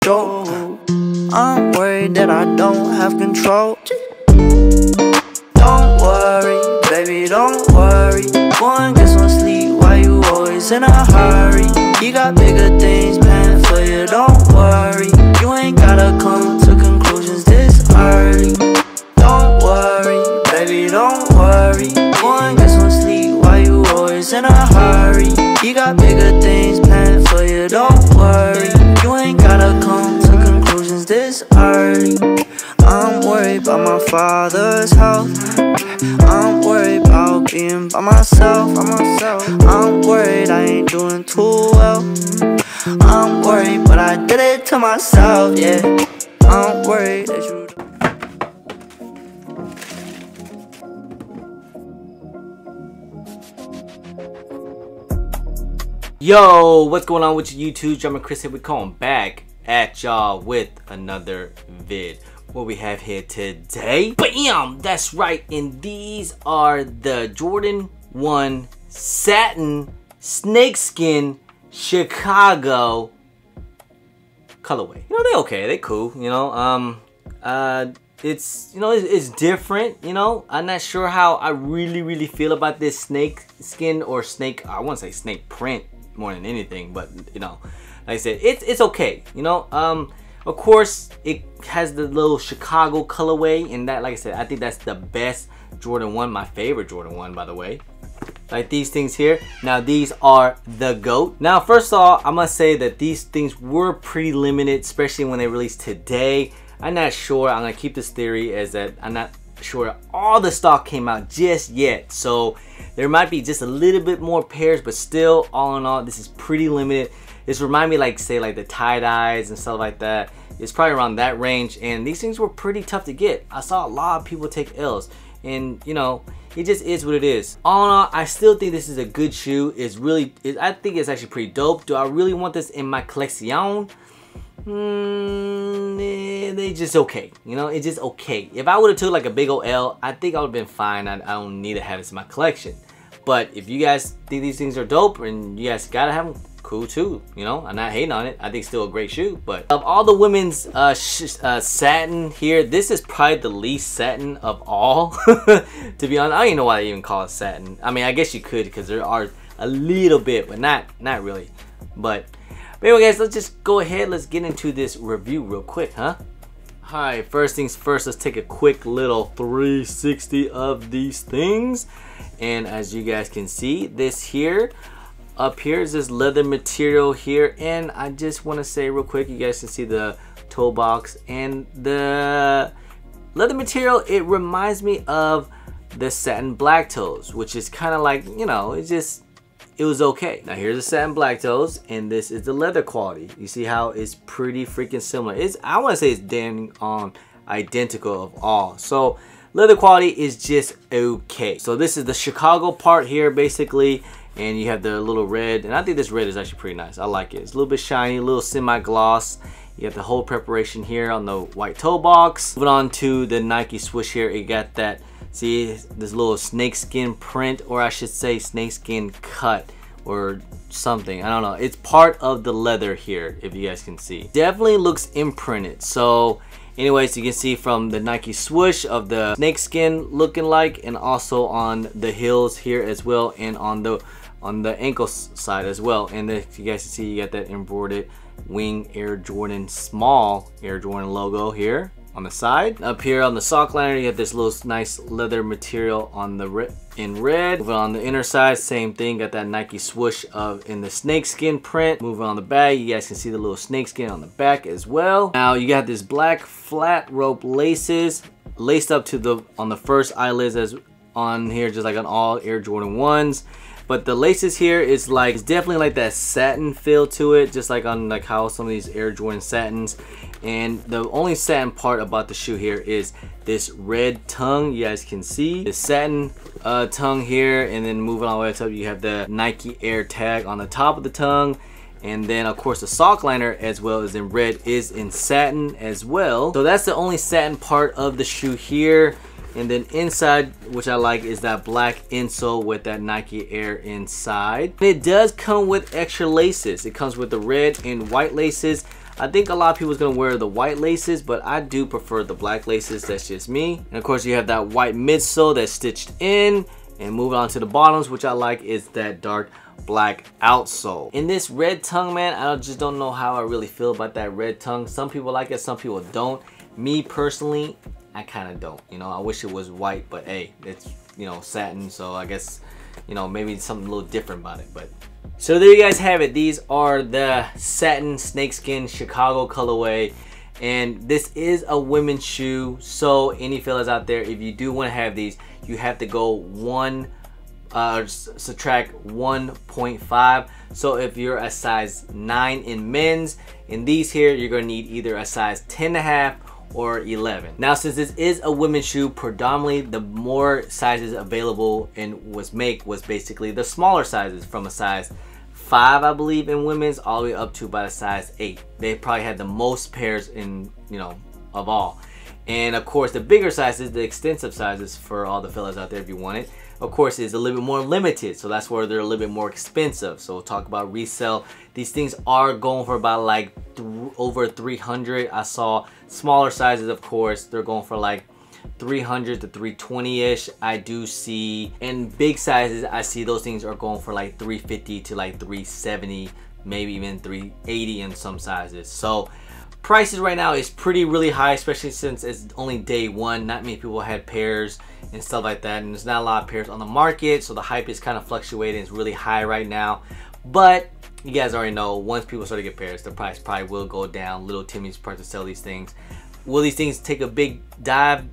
stroke. I'm worried that I don't have control. Don't worry, baby, don't worry. Go and get some sleep, why you always in a hurry? You got bigger things planned for you, don't worry. You ain't gotta come to conclusions this early. Don't worry, baby, don't worry. Go and get some sleep, why you always in a hurry? You got bigger things planned for you, don't worry. You ain't gotta come to conclusions this early. I'm worried about my father's health. I'm worried about being by myself. I'm worried I ain't doing too well. I'm worried, but I did it to myself, yeah. I'm worried that you Yo, what's going on with you YouTube? Drummer Chris here. We're coming back at y'all with another vid. What we have here today, bam, that's right, and these are the Jordan 1 Satin Snakeskin Chicago colorway. You know, they okay, they cool, you know. It's, you know, it's different, you know. I'm not sure how I really feel about this snake skin or snake, I want to say snake print more than anything, but you know, like I said, it's okay, you know. Of course, it has the little Chicago colorway, and that, like I said, I think that's the best Jordan 1, my favorite Jordan 1, by the way. Like these things here. Now, these are the GOAT. Now, first of all, I must say that these things were pretty limited, especially when they released today. I'm not sure. I'm gonna keep this theory as that I'm not sure all the stock came out just yet. So there might be just a little bit more pairs, but still, all in all, this is pretty limited. This remind me, like, say, like the tie-dyes and stuff like that. It's probably around that range, and these things were pretty tough to get. I saw a lot of people take L's, and you know, it just is what it is. All in all, I still think this is a good shoe. I think it's actually pretty dope. Do I really want this in my collection? They just okay, you know, it's just okay. If I would have took like a big old L, I think I would have been fine. I don't need to have this in my collection. But if you guys think these things are dope and you guys gotta have them, cool too, you know. I'm not hating on it. I think it's still a great shoe. But of all the women's satin here, this is probably the least satin of all. To be honest, I don't even know why they even call it satin. I mean, I guess you could, because there are a little bit, but not really. But anyway, guys, let's just go ahead. Let's get into this review real quick, huh? Alright, first things first, let's take a quick little 360 of these things. And as you guys can see, this here, up here is this leather material here. And I just want to say real quick, you guys can see the toe box and the leather material. It reminds me of the satin black toes, which is kind of like, you know, it was okay. Now here's the satin black toes, and this is the leather quality. You see how it's pretty freaking similar. I want to say it's damn on identical of all. So leather quality is just okay. So this is the Chicago part here basically, and you have the little red, and I think this red is actually pretty nice. I like it. It's a little bit shiny, a little semi-gloss. You have the whole preparation here on the white toe box. Moving on to the Nike swoosh here, it got that, see, this little snakeskin print, or I should say snakeskin cut or something. I don't know. It's part of the leather here, if you guys can see. Definitely looks imprinted. So anyways, you can see from the Nike swoosh of the snakeskin looking like, and also on the heels here as well, and on the ankle side as well. And if you guys can see, you got that embroidered wing Air Jordan, small Air Jordan logo here on the side. Up here on the sock liner, you have this little nice leather material on the in red. Moving on the inner side, same thing, got that Nike swoosh in the snakeskin print. Moving on the back, you guys can see the little snakeskin on the back as well. Now you got this black flat rope laces laced up to on the first eyelids, as on here, just like on all Air Jordan 1s. But the laces here is like, it's definitely like that satin feel to it, just like on like how some of these Air Jordan satins. And the only satin part about the shoe here is this red tongue. You guys can see the satin tongue here, and then moving all the way up, you have the Nike Air tag on the top of the tongue. And then of course the sock liner as well is in red, is in satin as well. So that's the only satin part of the shoe here. And then inside, which I like, is that black insole with that Nike Air inside. It does come with extra laces. It comes with the red and white laces. I think a lot of people is gonna wear the white laces, but I do prefer the black laces. That's just me. And of course, you have that white midsole that's stitched in. And moving on to the bottoms, which I like, is that dark black outsole. In this red tongue, man, I just don't know how I really feel about that red tongue. Some people like it, some people don't. Me personally, I kind of don't. You know, I wish it was white, but hey, it's, you know, satin, so I guess, you know, maybe something a little different about it. But so there you guys have it. These are the satin snakeskin Chicago colorway, and this is a women's shoe. So any fellas out there, if you do want to have these, you have to go subtract 1.5. So if you're a size 9 in men's, in these here, you're gonna need either a size 10.5 or 11. Now, since this is a women's shoe, predominantly the more sizes available and was basically the smaller sizes, from a size 5, I believe, in women's, all the way up to about a size 8. They probably had the most pairs in, you know, of all. And of course, the bigger sizes, the extensive sizes for all the fellas out there, if you want it, of course, is a little bit more limited. So that's where they're a little bit more expensive. So we'll talk about resale. These things are going for about like over 300. I saw smaller sizes, of course, they're going for like 300 to 320-ish. I do see, and big sizes, I see those things are going for like 350 to like 370, maybe even 380 in some sizes. So prices right now is really high, especially since it's only day one. Not many people had pairs and stuff like that, and there's not a lot of pairs on the market, so the hype is kind of fluctuating. It's really high right now, but you guys already know, once people start to get pairs, the price probably will go down. Little Timmy's part to sell these things. Will these things take a big dive?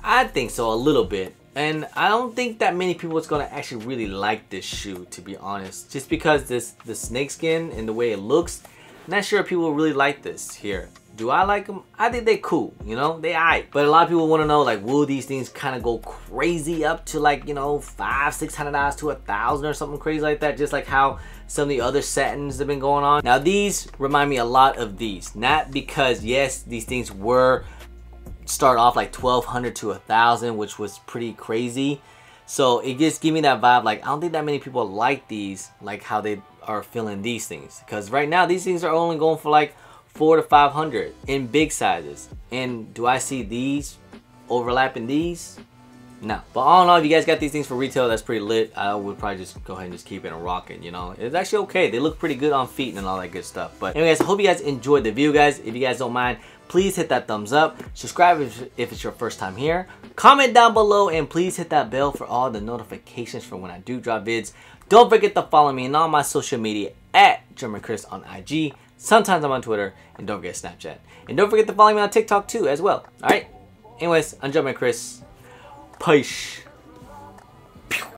I think so, a little bit. And I don't think that many people is gonna actually really like this shoe, to be honest, just because the snakeskin and the way it looks. Not sure if people really like this here. Do I like them? I think they cool, you know, they aight. But a lot of people want to know, like, will these things kind of go crazy up to like, you know, $500-600 to $1,000 or something crazy like that, just like how some of the other satins have been going on. Now these remind me a lot of these, not because, yes, these things were start off like $1,200 to $1,000, which was pretty crazy. So it just give me that vibe, like, I don't think that many people like these, like how they are feeling these things, because right now these things are only going for like $400 to $500 in big sizes. And do I see these overlapping these? No. But all in all, if you guys got these things for retail, that's pretty lit. I would probably just go ahead and just keep it and rock it, you know. It's actually okay. They look pretty good on feet and all that good stuff. But anyways, I hope you guys enjoyed the video, guys. If you guys don't mind, please hit that thumbs up. Subscribe if it's your first time here. Comment down below, and please hit that bell for all the notifications for when I do drop vids. Don't forget to follow me on all my social media at German Chris on IG. Sometimes I'm on Twitter, and don't forget Snapchat. And don't forget to follow me on TikTok too as well. Alright? Anyways, I'm German Chris. Peace.